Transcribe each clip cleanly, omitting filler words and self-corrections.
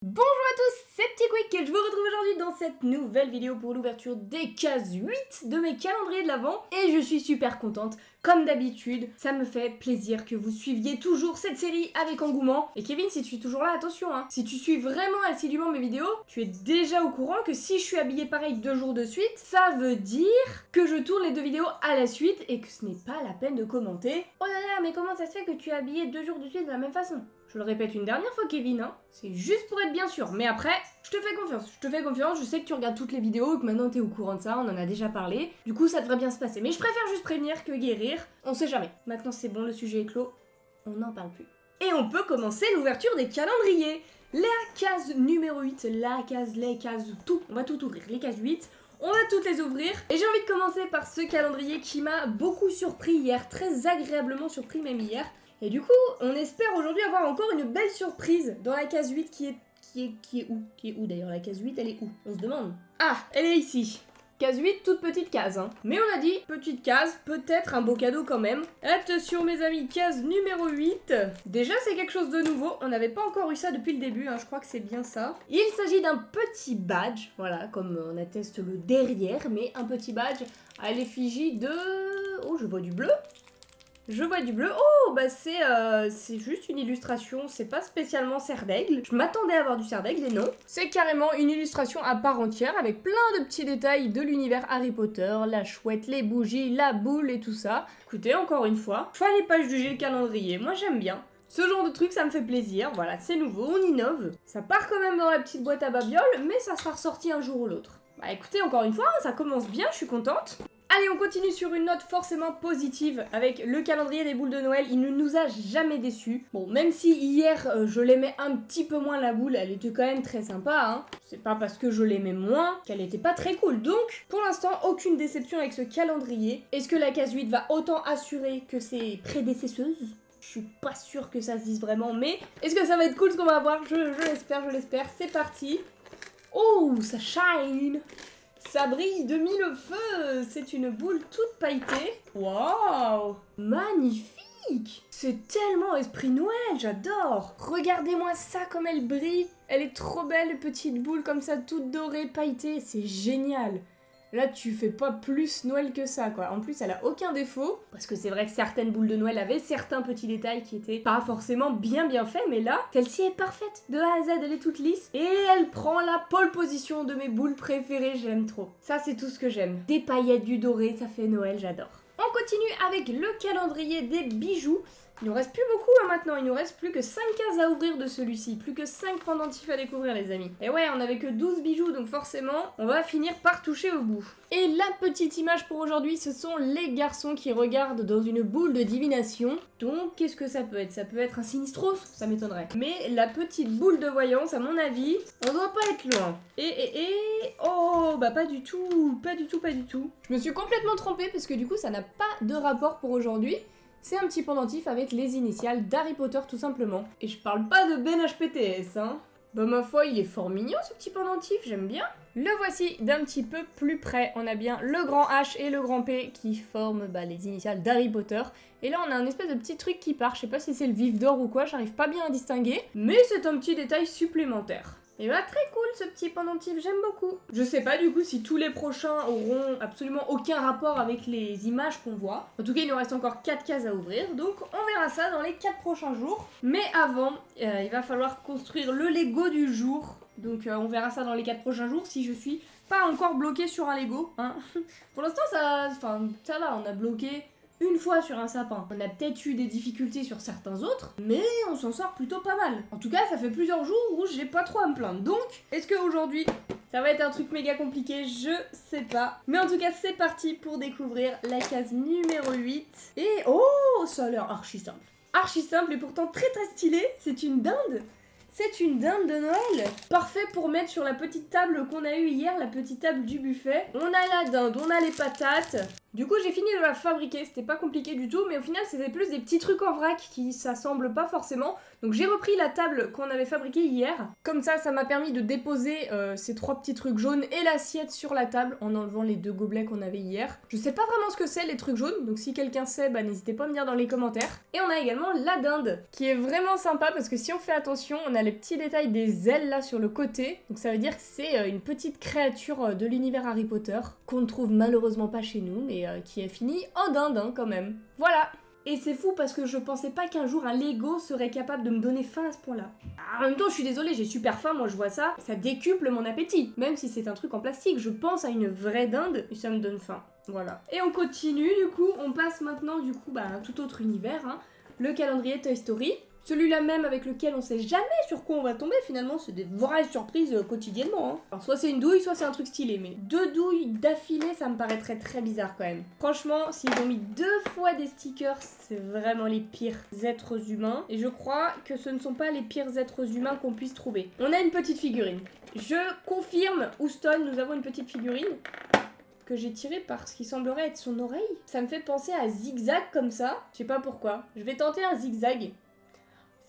Bonjour à tous, c'est Petit Quick et je vous retrouve aujourd'hui dans cette nouvelle vidéo pour l'ouverture des cases 8 de mes calendriers de l'Avent et je suis super contente. Comme d'habitude, ça me fait plaisir que vous suiviez toujours cette série avec engouement. Et Kevin, si tu es toujours là, attention hein, si tu suis vraiment assidûment mes vidéos, tu es déjà au courant que si je suis habillée pareil 2 jours de suite, ça veut dire que je tourne les 2 vidéos à la suite et que ce n'est pas la peine de commenter. Oh là là, mais comment ça se fait que tu es habillée 2 jours de suite de la même façon ? Je le répète une dernière fois, Kevin, hein. C'est juste pour être bien sûr. Mais après, je te fais confiance. Je sais que tu regardes toutes les vidéos, que maintenant t'es au courant de ça, on en a déjà parlé. Du coup, ça devrait bien se passer. Mais je préfère juste prévenir que guérir. On sait jamais. Maintenant, c'est bon, le sujet est clos. On n'en parle plus. Et on peut commencer l'ouverture des calendriers. La case numéro 8, les cases, tout. On va tout ouvrir. Les cases 8. On va toutes les ouvrir. Et j'ai envie de commencer par ce calendrier qui m'a beaucoup surpris hier. Très agréablement surpris même hier. Et du coup, on espère aujourd'hui avoir encore une belle surprise dans la case 8 qui est où d'ailleurs la case 8, elle est où? On se demande. Ah, elle est ici. Case 8, toute petite case, hein. Mais on a dit, petite case, peut-être un beau cadeau quand même. Attention mes amis, case numéro 8. Déjà, c'est quelque chose de nouveau. On n'avait pas encore eu ça depuis le début, hein. Je crois que c'est bien ça. Il s'agit d'un petit badge, voilà, comme on atteste le derrière, mais un petit badge à l'effigie de... Oh, je vois du bleu. Je vois du bleu. Oh, bah c'est juste une illustration, c'est pas spécialement cerf d'aigle. Je m'attendais à avoir du cerf d'aigle et non. C'est carrément une illustration à part entière avec plein de petits détails de l'univers Harry Potter, la chouette, les bougies, la boule et tout ça. Écoutez, encore une fois, fallait pas juger le calendrier, moi j'aime bien. Ce genre de truc, ça me fait plaisir, voilà, c'est nouveau, on innove. Ça part quand même dans la petite boîte à babioles, mais ça sera ressorti un jour ou l'autre. Bah écoutez, encore une fois, ça commence bien, je suis contente. Allez, on continue sur une note forcément positive avec le calendrier des boules de Noël. Il ne nous a jamais déçus. Bon, même si hier je l'aimais un petit peu moins la boule, elle était quand même très sympa, hein. C'est pas parce que je l'aimais moins qu'elle était pas très cool. Donc, pour l'instant, aucune déception avec ce calendrier. Est-ce que la case 8 va autant assurer que ses prédécesseuses ? Je suis pas sûre que ça se dise vraiment, mais est-ce que ça va être cool ce qu'on va avoir ? Je l'espère. C'est parti. Oh, ça shine! Ça brille de mille feux. C'est une boule toute pailletée. Waouh, magnifique. C'est tellement esprit Noël, j'adore. Regardez-moi ça comme elle brille. Elle est trop belle, petite boule comme ça, toute dorée, pailletée. C'est génial. Là, tu fais pas plus Noël que ça, quoi. En plus, elle a aucun défaut. Parce que c'est vrai que certaines boules de Noël avaient certains petits détails qui étaient pas forcément bien faits. Mais là, celle-ci est parfaite. De A à Z, elle est toute lisse. Et elle prend la pole position de mes boules préférées. J'aime trop. Ça, c'est tout ce que j'aime. Des paillettes, du doré, ça fait Noël, j'adore. On continue avec le calendrier des bijoux. Il nous reste plus beaucoup hein, maintenant, il nous reste plus que 5 cases à ouvrir de celui-ci, plus que 5 pendentifs à découvrir les amis. Et ouais, on avait que 12 bijoux, donc forcément, on va finir par toucher au bout. Et la petite image pour aujourd'hui, ce sont les garçons qui regardent dans une boule de divination. Donc, qu'est-ce que ça peut être ? Ça peut être un Sinistros, ça m'étonnerait. Mais la petite boule de voyance, à mon avis, on doit pas être loin. Oh, bah pas du tout. Je me suis complètement trompée parce que du coup, ça n'a pas de rapport pour aujourd'hui. C'est un petit pendentif avec les initiales d'Harry Potter tout simplement. Et je parle pas de Ben HPTS, hein. Bah ma foi, il est fort mignon ce petit pendentif, j'aime bien. Le voici d'un petit peu plus près. On a bien le grand H et le grand P qui forment les initiales d'Harry Potter. Et là on a un espèce de petit truc qui part, je sais pas si c'est le vif d'or ou quoi, j'arrive pas bien à distinguer. Mais c'est un petit détail supplémentaire. Et bah très cool ce petit pendentif, j'aime beaucoup. Je sais pas du coup si tous les prochains auront absolument aucun rapport avec les images qu'on voit. En tout cas il nous reste encore 4 cases à ouvrir, donc on verra ça dans les 4 prochains jours. Mais avant, il va falloir construire le Lego du jour. Donc on verra ça dans les 4 prochains jours si je suis pas encore bloquée sur un Lego. Hein. Pour l'instant ça va, on a bloqué une fois sur un sapin. On a peut-être eu des difficultés sur certains autres, mais on s'en sort plutôt pas mal. En tout cas, ça fait plusieurs jours où j'ai pas trop à me plaindre. Donc, est-ce qu'aujourd'hui, ça va être un truc méga compliqué? Je sais pas. Mais en tout cas, c'est parti pour découvrir la case numéro 8. Et oh, ça a l'air archi simple. Archi simple et pourtant très très stylé. C'est une dinde. C'est une dinde de Noël. Parfait pour mettre sur la petite table qu'on a eue hier, la petite table du buffet. On a la dinde, on a les patates. Du coup j'ai fini de la fabriquer, c'était pas compliqué du tout, mais au final c'était plus des petits trucs en vrac qui s'assemblent pas forcément. Donc j'ai repris la table qu'on avait fabriquée hier, comme ça m'a permis de déposer ces 3 petits trucs jaunes et l'assiette sur la table en enlevant les 2 gobelets qu'on avait hier. Je sais pas vraiment ce que c'est les trucs jaunes, donc si quelqu'un sait, bah n'hésitez pas à me dire dans les commentaires. Et on a également la dinde, qui est vraiment sympa parce que si on fait attention, on a les petits détails des ailes là sur le côté, donc ça veut dire que c'est une petite créature de l'univers Harry Potter, qu'on ne trouve malheureusement pas chez nous, mais qui est fini en dinde hein, quand même. Voilà. Et c'est fou parce que je pensais pas qu'un jour un Lego serait capable de me donner faim à ce point-là. En même temps, je suis désolée, j'ai super faim, moi je vois ça, ça décuple mon appétit. Même si c'est un truc en plastique, je pense à une vraie dinde et ça me donne faim. Voilà. Et on continue, du coup, on passe maintenant du coup à un tout autre univers, hein, le calendrier Toy Story. Celui-là même avec lequel on sait jamais sur quoi on va tomber finalement, c'est des vraies surprises quotidiennement. Hein. Alors soit c'est une douille, soit c'est un truc stylé, mais 2 douilles d'affilée, ça me paraîtrait très bizarre quand même. Franchement, s'ils ont mis 2 fois des stickers, c'est vraiment les pires êtres humains. Et je crois que ce ne sont pas les pires êtres humains qu'on puisse trouver. On a une petite figurine. Je confirme, Houston, nous avons une petite figurine que j'ai tirée par ce qui semblerait être son oreille. Ça me fait penser à Zigzag comme ça, je sais pas pourquoi. Je vais tenter un Zigzag.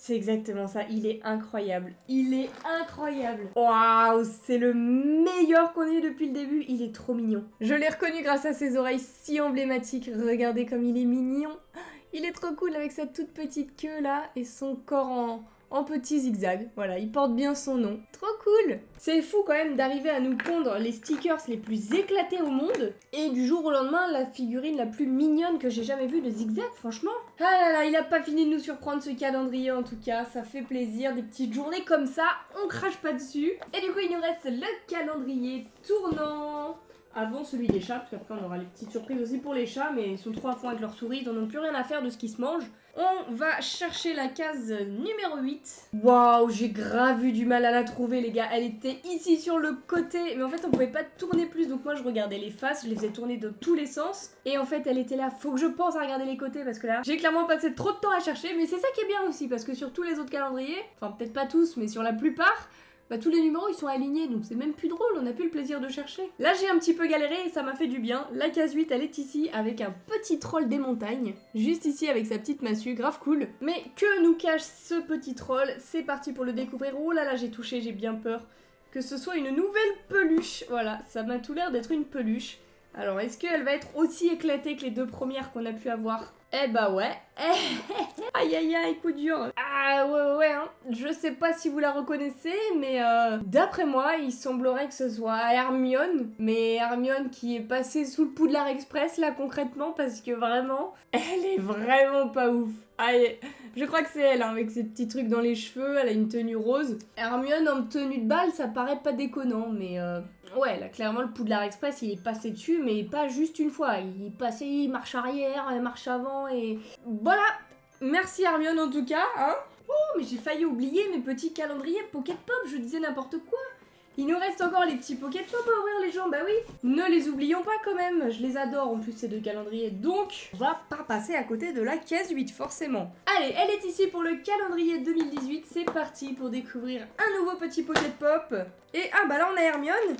C'est exactement ça, il est incroyable. Il est incroyable. Waouh, c'est le meilleur qu'on ait eu depuis le début, il est trop mignon. Je l'ai reconnu grâce à ses oreilles si emblématiques. Regardez comme il est mignon. Il est trop cool avec sa toute petite queue là et son corps en petit zigzag. Voilà, il porte bien son nom. Trop cool! C'est fou quand même d'arriver à nous pondre les stickers les plus éclatés au monde et du jour au lendemain, la figurine la plus mignonne que j'ai jamais vue de Zigzag, franchement. Ah là là, il a pas fini de nous surprendre ce calendrier en tout cas, ça fait plaisir, des petites journées comme ça, on crache pas dessus. Et du coup, il nous reste le calendrier tournant. Avant celui des chats, parce qu'après on aura les petites surprises aussi pour les chats, mais ils sont trop à fond avec leurs souris, ils n'en ont plus rien à faire de ce qui se mange. On va chercher la case numéro 8. Waouh, j'ai grave eu du mal à la trouver les gars, elle était ici sur le côté, mais en fait on pouvait pas tourner plus, donc moi je regardais les faces, je les faisais tourner de tous les sens, et en fait elle était là, faut que je pense à regarder les côtés, parce que là j'ai clairement passé trop de temps à chercher, mais c'est ça qui est bien aussi, parce que sur tous les autres calendriers, enfin peut-être pas tous, mais sur la plupart, bah, tous les numéros ils sont alignés, donc c'est même plus drôle, on n'a plus le plaisir de chercher. Là j'ai un petit peu galéré et ça m'a fait du bien. La case 8 elle est ici avec un petit troll des montagnes, juste ici avec sa petite massue, grave cool. Mais que nous cache ce petit troll? C'est parti pour le découvrir. Oh là là, j'ai touché, j'ai bien peur que ce soit une nouvelle peluche. Voilà, ça m'a tout l'air d'être une peluche. Alors est-ce qu'elle va être aussi éclatée que les 2 premières qu'on a pu avoir? Eh bah ouais. Aïe aïe aïe, coup dur. Ah ouais hein. Je sais pas si vous la reconnaissez, mais d'après moi, il semblerait que ce soit Hermione. Mais Hermione qui est passée sous le Poudlard Express là concrètement, parce que vraiment, elle est vraiment pas ouf. Aïe, je crois que c'est elle, hein, avec ses petits trucs dans les cheveux, elle a une tenue rose. Hermione en tenue de bal, ça paraît pas déconnant, mais ouais, là clairement le Poudlard Express il est passé dessus, mais pas juste une fois. Il est passé marche arrière, marche avant et voilà. Merci Hermione en tout cas, hein. Oh, mais j'ai failli oublier mes petits calendriers Pocket Pop, je disais n'importe quoi. Il nous reste encore les petits Pocket Pop à ouvrir les gens, bah oui. Ne les oublions pas quand même, je les adore en plus ces 2 calendriers, donc on va pas passer à côté de la case 8 forcément. Allez, elle est ici pour le calendrier 2018, c'est parti pour découvrir un nouveau petit Pocket Pop. Et ah bah là on a Hermione.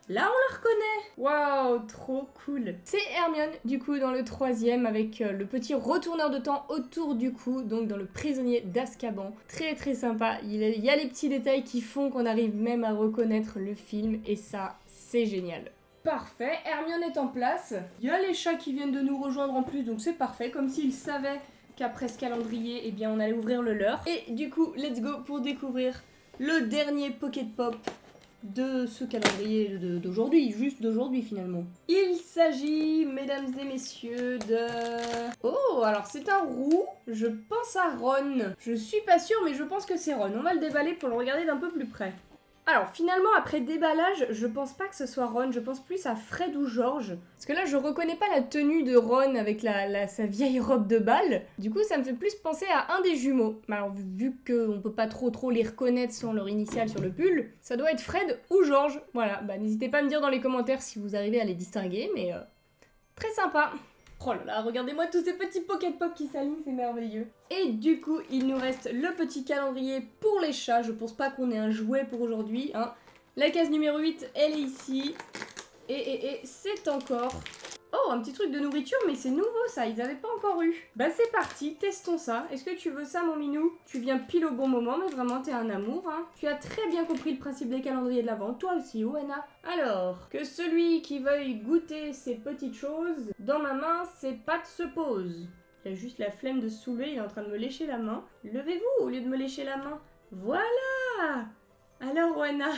Là, on la reconnaît. Waouh, trop cool. C'est Hermione, du coup, dans le 3e, avec le petit retourneur de temps autour du cou, donc dans le prisonnier d'Azkaban. Très très sympa. Il y a les petits détails qui font qu'on arrive même à reconnaître le film, et ça, c'est génial. Parfait, Hermione est en place. Il y a les chats qui viennent de nous rejoindre en plus, donc c'est parfait, comme s'ils savaient qu'après ce calendrier, eh bien, on allait ouvrir le leur. Et du coup, let's go pour découvrir le dernier Pocket Pop de ce calendrier d'aujourd'hui, juste d'aujourd'hui finalement. Il s'agit, mesdames et messieurs, de... Oh, alors c'est un roux, je pense à Ron. Je suis pas sûre, mais je pense que c'est Ron. On va le déballer pour le regarder d'un peu plus près. Alors finalement, après déballage, je pense pas que ce soit Ron, je pense plus à Fred ou George. Parce que là, je reconnais pas la tenue de Ron avec sa vieille robe de bal. Du coup, ça me fait plus penser à un des jumeaux. Alors vu qu'on peut pas trop les reconnaître sans leur initiale sur le pull, ça doit être Fred ou George. Voilà, bah n'hésitez pas à me dire dans les commentaires si vous arrivez à les distinguer, mais très sympa. Oh là là, regardez-moi tous ces petits Pocket Pop qui s'alignent, c'est merveilleux. Et du coup, il nous reste le petit calendrier pour les chats. Je pense pas qu'on ait un jouet pour aujourd'hui, hein. La case numéro 8, elle est ici. Et c'est encore... Oh, un petit truc de nourriture, mais c'est nouveau ça, ils avaient pas encore eu. Bah c'est parti, testons ça. Est-ce que tu veux ça mon minou? Tu viens pile au bon moment, mais vraiment t'es un amour, hein. Tu as très bien compris le principe des calendriers de l'Avent, toi aussi, Oana. Alors, que celui qui veuille goûter ces petites choses, dans ma main, ses pattes se posent. Il a juste la flemme de se soulever, il est en train de me lécher la main. Levez-vous au lieu de me lécher la main. Voilà! Alors Oana,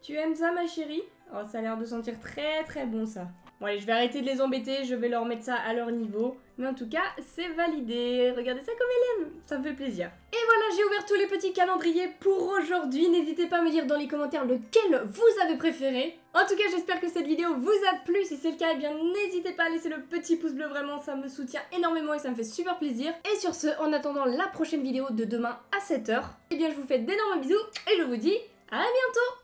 tu aimes ça ma chérie? Oh, ça a l'air de sentir très très bon ça. Bon allez, je vais arrêter de les embêter, je vais leur mettre ça à leur niveau. Mais en tout cas, c'est validé. Regardez ça comme elle aime, ça me fait plaisir. Et voilà, j'ai ouvert tous les petits calendriers pour aujourd'hui. N'hésitez pas à me dire dans les commentaires lequel vous avez préféré. En tout cas, j'espère que cette vidéo vous a plu. Si c'est le cas, eh bien n'hésitez pas à laisser le petit pouce bleu, vraiment ça me soutient énormément et ça me fait super plaisir. Et sur ce, en attendant la prochaine vidéo de demain à 7h, eh bien je vous fais d'énormes bisous et je vous dis à bientôt.